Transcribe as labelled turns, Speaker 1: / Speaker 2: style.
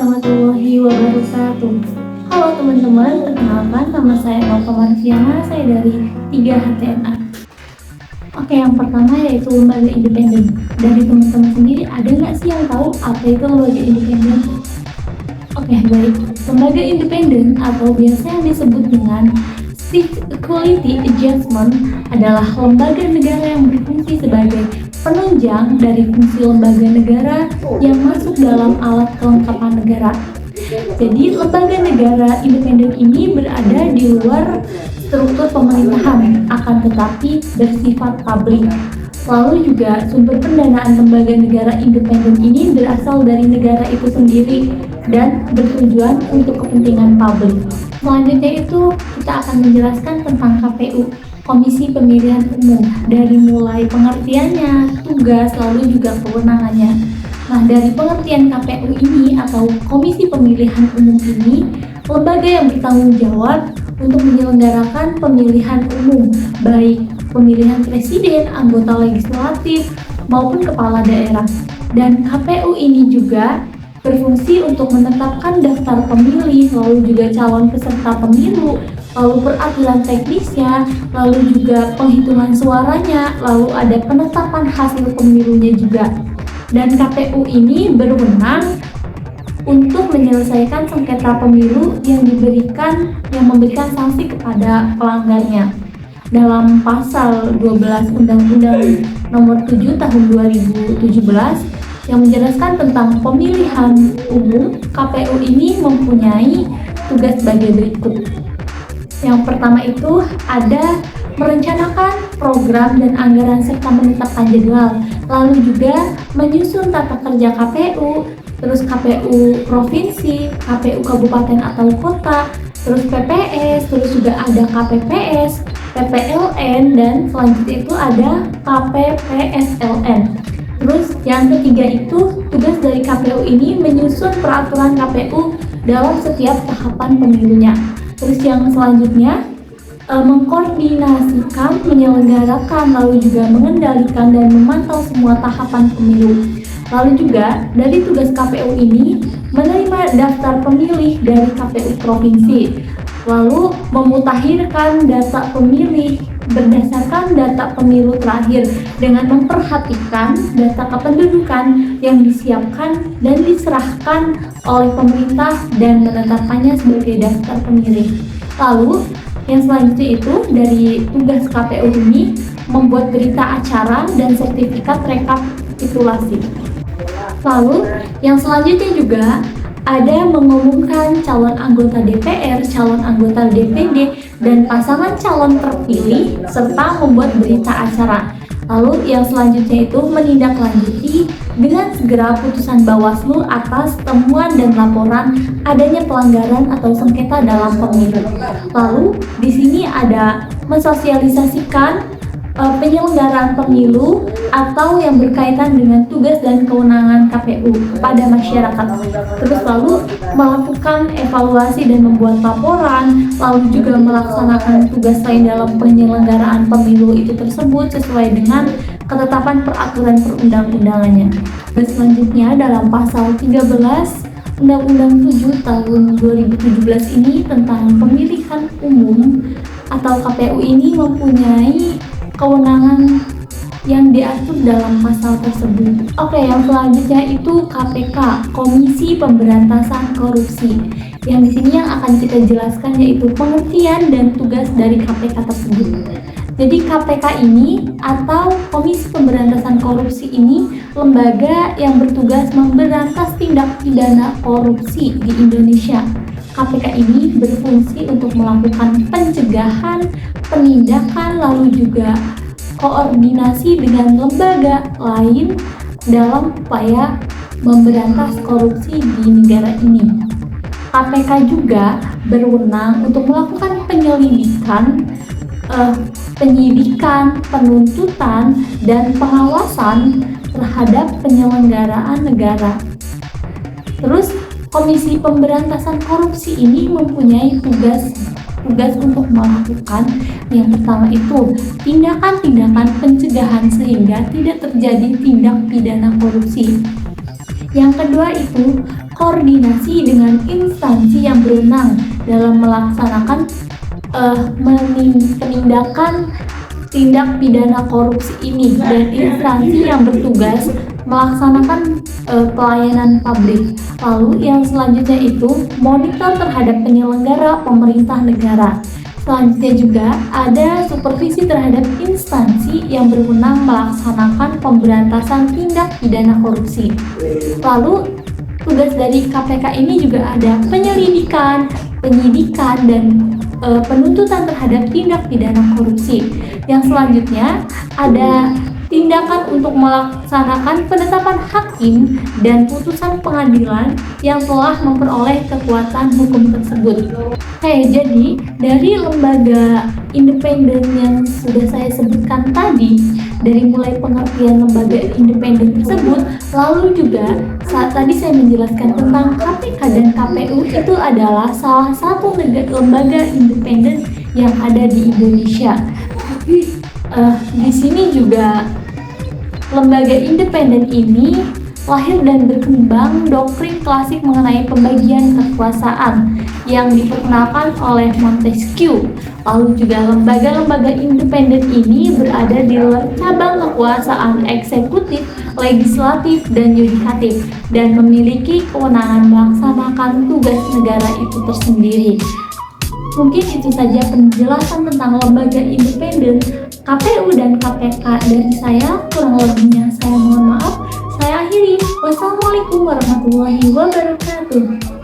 Speaker 1: warahmatullahi wabarakatuh. Halo teman-teman, perkenalkan nama saya Nova Marfiana, saya dari 3HTNA. Oke, yang pertama yaitu lembaga independen. Dari teman-teman sendiri, ada nggak sih yang tahu apa itu lembaga independen? Oke, baik. Lembaga independen atau biasa yang disebut dengan Strict Equality Adjustment adalah lembaga negara yang berfungsi sebagai penunjang dari fungsi lembaga negara yang masuk dalam alat kelengkapan negara. Jadi, lembaga negara independen ini berada di luar struktur pemerintahan, akan tetapi bersifat publik. Lalu juga sumber pendanaan lembaga negara independen ini berasal dari negara itu sendiri dan bertujuan untuk kepentingan publik. Selanjutnya itu kita akan menjelaskan tentang KPU, Komisi Pemilihan Umum, dari mulai pengertiannya, tugas, lalu juga kewenangannya. Nah, dari pengertian KPU ini atau Komisi Pemilihan Umum ini, lembaga yang bertanggung jawab untuk menyelenggarakan pemilihan umum, baik pemilihan presiden, anggota legislatif, maupun kepala daerah. Dan KPU ini juga berfungsi untuk menetapkan daftar pemilih, lalu juga calon peserta pemilu, lalu peraturan teknisnya, lalu juga penghitungan suaranya, lalu ada penetapan hasil pemilunya juga. Dan KPU ini berwenang untuk menyelesaikan sengketa pemilu yang memberikan sanksi kepada pelanggarnya. Dalam pasal 12 Undang-Undang Nomor 7 Tahun 2017 yang menjelaskan tentang pemilihan umum, KPU ini mempunyai tugas sebagai berikut. Yang pertama itu ada merencanakan program dan anggaran serta menetapkan jadwal, lalu juga menyusun tata kerja KPU, terus KPU provinsi, KPU kabupaten atau kota, terus PPS, terus juga ada KPPS, PPLN, dan selanjutnya itu ada KPPSLN. Terus yang ketiga itu tugas dari KPU ini menyusun peraturan KPU dalam setiap tahapan pemilunya. Terus yang selanjutnya mengkoordinasikan, menyelenggarakan, lalu juga mengendalikan dan memantau semua tahapan pemilu. Lalu juga dari tugas KPU ini menerima daftar pemilih dari KPU provinsi, lalu memutakhirkan data pemilih berdasarkan data pemilu terakhir dengan memperhatikan data kependudukan yang disiapkan dan diserahkan oleh pemerintah dan menetapkannya sebagai daftar pemilih. Lalu yang selanjutnya itu dari tugas KPU ini membuat berita acara dan sertifikat rekapitulasi. Lalu yang selanjutnya juga ada mengumumkan calon anggota DPR, calon anggota DPD, dan pasangan calon terpilih, serta membuat berita acara. Lalu yang selanjutnya itu menindaklanjuti dengan segera putusan Bawaslu atas temuan dan laporan adanya pelanggaran atau sengketa dalam pemilu. Lalu di sini ada mensosialisasikan penyelenggaraan pemilu atau yang berkaitan dengan tugas dan kewenangan KPU kepada masyarakat. Terus lalu melakukan evaluasi dan membuat laporan, lalu juga melaksanakan tugas lain dalam penyelenggaraan pemilu itu tersebut sesuai dengan ketetapan peraturan perundang-undangannya. Dan selanjutnya dalam pasal 13 Undang-Undang 7 tahun 2017 ini tentang pemilihan umum atau KPU ini mempunyai kewenangan yang diatur dalam pasal tersebut. Oke, yang selanjutnya itu KPK, Komisi Pemberantasan Korupsi. Yang di sini yang akan kita jelaskan yaitu pengertian dan tugas dari KPK tersebut. Jadi KPK ini atau Komisi Pemberantasan Korupsi ini lembaga yang bertugas memberantas tindak pidana korupsi di Indonesia. KPK ini berfungsi untuk melakukan pencegahan, penindakan, lalu juga koordinasi dengan lembaga lain dalam upaya memberantas korupsi di negara ini. KPK juga berwenang untuk melakukan penyidikan, penuntutan, dan pengawasan terhadap penyelenggaraan negara. Terus Komisi Pemberantasan Korupsi ini mempunyai tugas untuk melakukan yang pertama itu tindakan-tindakan pencegahan sehingga tidak terjadi tindak pidana korupsi. Yang kedua itu koordinasi dengan instansi yang berwenang dalam melaksanakan penindakan tindak pidana korupsi ini, dan instansi yang bertugas melaksanakan pelayanan publik. Lalu yang selanjutnya itu monitor terhadap penyelenggara pemerintah negara. Selanjutnya juga ada supervisi terhadap instansi yang berwenang melaksanakan pemberantasan tindak pidana korupsi. Lalu tugas dari KPK ini juga ada penyelidikan, penyidikan, dan penuntutan terhadap tindak pidana korupsi. Yang selanjutnya ada tindakan untuk melaksanakan penetapan hakim dan putusan pengadilan yang telah memperoleh kekuatan hukum tersebut. Jadi dari lembaga independen yang sudah saya sebutkan tadi, dari mulai pengertian lembaga independen tersebut, lalu juga saat tadi saya menjelaskan tentang KPK dan KPU itu adalah salah satu lembaga independen yang ada di Indonesia. Di sini juga lembaga independen ini lahir dan berkembang doktrin klasik mengenai pembagian kekuasaan yang diperkenalkan oleh Montesquieu. Lalu juga lembaga-lembaga independen ini berada di luar cabang kekuasaan eksekutif, legislatif, dan yudikatif, dan memiliki kewenangan melaksanakan tugas negara itu tersendiri. Mungkin itu saja penjelasan tentang lembaga independen KPU dan KPK dari saya. Kurang lebihnya saya mohon maaf. Saya akhiri. Wassalamualaikum warahmatullahi wabarakatuh.